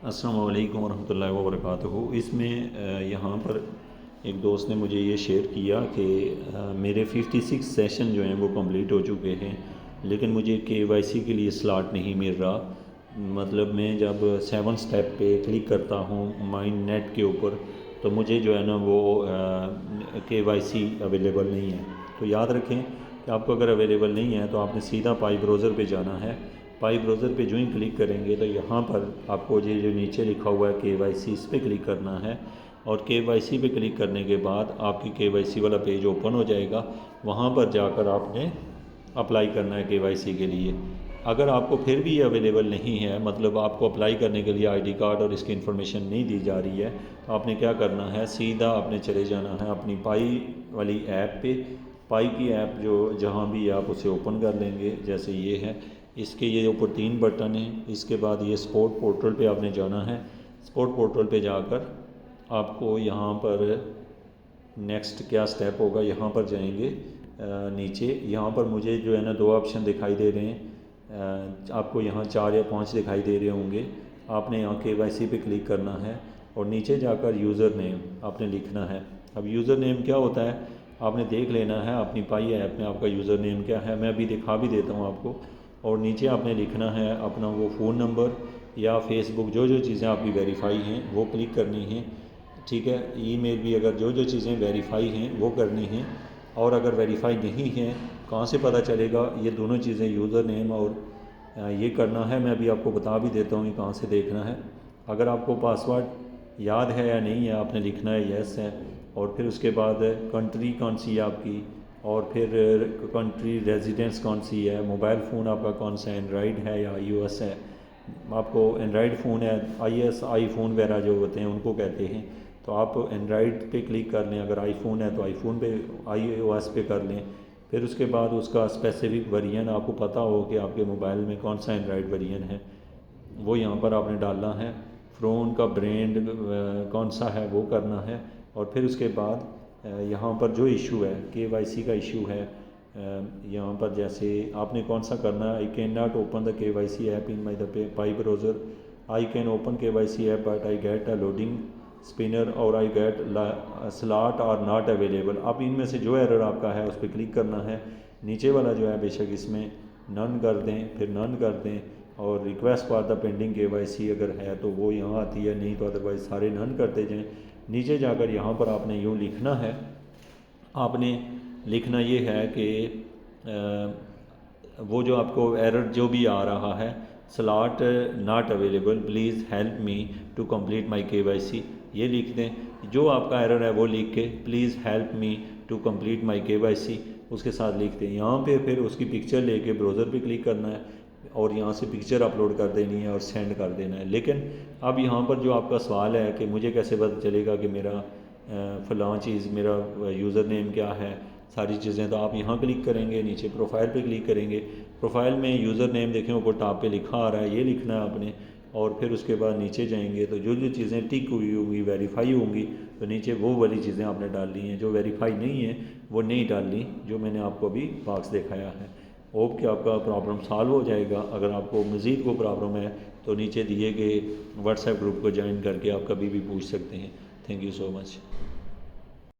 अस्सलामु अलैकुम वरहमतुल्लाहि वबरकातुहू। इसमें यहाँ पर एक दोस्त ने मुझे ये शेयर किया कि मेरे 56 सेशन जो हैं वो कंप्लीट हो चुके हैं, लेकिन मुझे केवाईसी के लिए स्लॉट नहीं मिल रहा। मतलब मैं जब 7 स्टेप पे क्लिक करता हूँ माइन नेट के ऊपर, तो मुझे जो है ना वो केवाईसी अवेलेबल नहीं है। तो याद रखें कि आपको अगर अवेलेबल नहीं है तो आपने सीधा पाई ब्राउज़र पे जाना है। पाई ब्राउज़र पे जो ही क्लिक करेंगे तो यहाँ पर आपको ये जो नीचे लिखा हुआ है केवाईसी, इस पर क्लिक करना है। और केवाईसी पे क्लिक करने के बाद आपकी केवाईसी वाला पेज ओपन हो जाएगा। वहाँ पर जाकर आपने अप्लाई करना है केवाईसी के लिए। अगर आपको फिर भी ये अवेलेबल नहीं है, मतलब आपको अप्लाई करने के लिए आईडी कार्ड और इसकी इन्फॉर्मेशन नहीं दी जा रही है, तो आपने क्या करना है, सीधा आपने चले जाना है अपनी पाई वाली ऐप पे। पाई की ऐप जो जहाँ भी आप उसे ओपन कर लेंगे, जैसे ये है, इसके ये ऊपर 3 बटन हैं। इसके बाद ये स्पोर्ट पोर्टल पे आपने जाना है। स्पोर्ट पोर्टल पे जाकर आपको यहाँ पर नेक्स्ट क्या स्टेप होगा, यहाँ पर जाएंगे। नीचे यहाँ पर मुझे जो है ना 2 ऑप्शन दिखाई दे रहे हैं। आपको यहाँ 4 या 5 दिखाई दे रहे होंगे। आपने यहाँ केवाईसी पे क्लिक करना है और नीचे जाकर यूज़र नेम आपने लिखना है। अब यूज़र नेम क्या होता है आपने देख लेना है अपनी पाई ऐप में, आपका यूज़र नेम क्या है, मैं अभी दिखा भी देता हूँ आपको। और नीचे आपने लिखना है अपना वो फ़ोन नंबर या फेसबुक, जो जो चीज़ें आपकी वेरीफाई हैं वो क्लिक करनी है। ठीक है, ईमेल भी, अगर जो जो चीज़ें वेरीफाई हैं वो करनी हैं। और अगर वेरीफाई नहीं हैं, कहाँ से पता चलेगा, ये दोनों चीज़ें यूज़र नेम और ये करना है। मैं अभी आपको बता भी देता हूँ ये कहाँ से देखना है। अगर आपको पासवर्ड याद है या नहीं है, आपने लिखना है येस है। और फिर उसके बाद कंट्री कौन सी है आपकी, और फिर कंट्री रेजिडेंस कौन सी है, मोबाइल फ़ोन आपका कौन सा है, एंड्रॉयड है या iOS है। आपको एंड्रॉयड फ़ोन है, आईफोन वगैरह जो होते हैं उनको कहते हैं, तो आप एंड्रॉयड पे क्लिक कर लें। अगर आईफोन है तो आईफोन पे, iOS पे कर लें। फिर उसके बाद उसका स्पेसिफिक वेरिएंट आपको पता हो कि आपके मोबाइल में कौन सा एंड्रॉयड वेरिएंट है, वो यहाँ पर आपने डालना है। फ़ोन का ब्रांड कौन सा है वो करना है। और फिर उसके बाद यहाँ पर जो इशू है, केवाईसी का इशू है, यहाँ पर जैसे आपने कौन सा करना है, I can not open the KYC app in my the Pi browser, I can open KYC app but I get a loading spinner, और I get slot are not available. अब इनमें से जो एरर आपका है उस पर क्लिक करना है। नीचे वाला जो है बेशक इसमें नन कर दें, फिर नन कर दें। और request for the pending KYC अगर है तो वो यहाँ आती है, नहीं तो अदरवाइज़ सारे नन करते जाएँ। नीचे जाकर यहाँ पर आपने यूँ लिखना है, आपने लिखना ये है कि वो जो आपको एरर जो भी आ रहा है, slot not available, please help me to complete my KYC, ये लिख दें। जो आपका एरर है वो लिख के please help me to complete my KYC उसके साथ लिख दें। यहाँ पे फिर उसकी पिक्चर लेके ब्राउज़र पे क्लिक करना है और यहाँ से पिक्चर अपलोड कर देनी है और सेंड कर देना है। लेकिन अब यहाँ पर जो आपका सवाल है कि मुझे कैसे पता चलेगा कि मेरा फ़लाँ चीज़, मेरा यूज़र नेम क्या है, सारी चीज़ें, तो आप यहाँ क्लिक करेंगे, नीचे प्रोफाइल पे क्लिक करेंगे। प्रोफाइल में यूज़र नेम देखें ऊपर टॉप पे लिखा आ रहा है, ये लिखना है आपने। और फिर उसके बाद नीचे जाएंगे तो जो जो चीज़ें टिक हुई होंगी, वेरीफाई होंगी, तो नीचे वो वाली चीज़ें आपने डालनी हैं। जो वेरीफाई नहीं है वो नहीं डालनी, जो मैंने आपको अभी बॉक्स दिखाया है। होप कि आपका प्रॉब्लम सॉल्व हो जाएगा। अगर आपको मज़ीद कोई प्रॉब्लम है तो नीचे दिए गए व्हाट्सएप ग्रुप को ज्वाइन करके आप कभी भी पूछ सकते हैं। Thank you so much.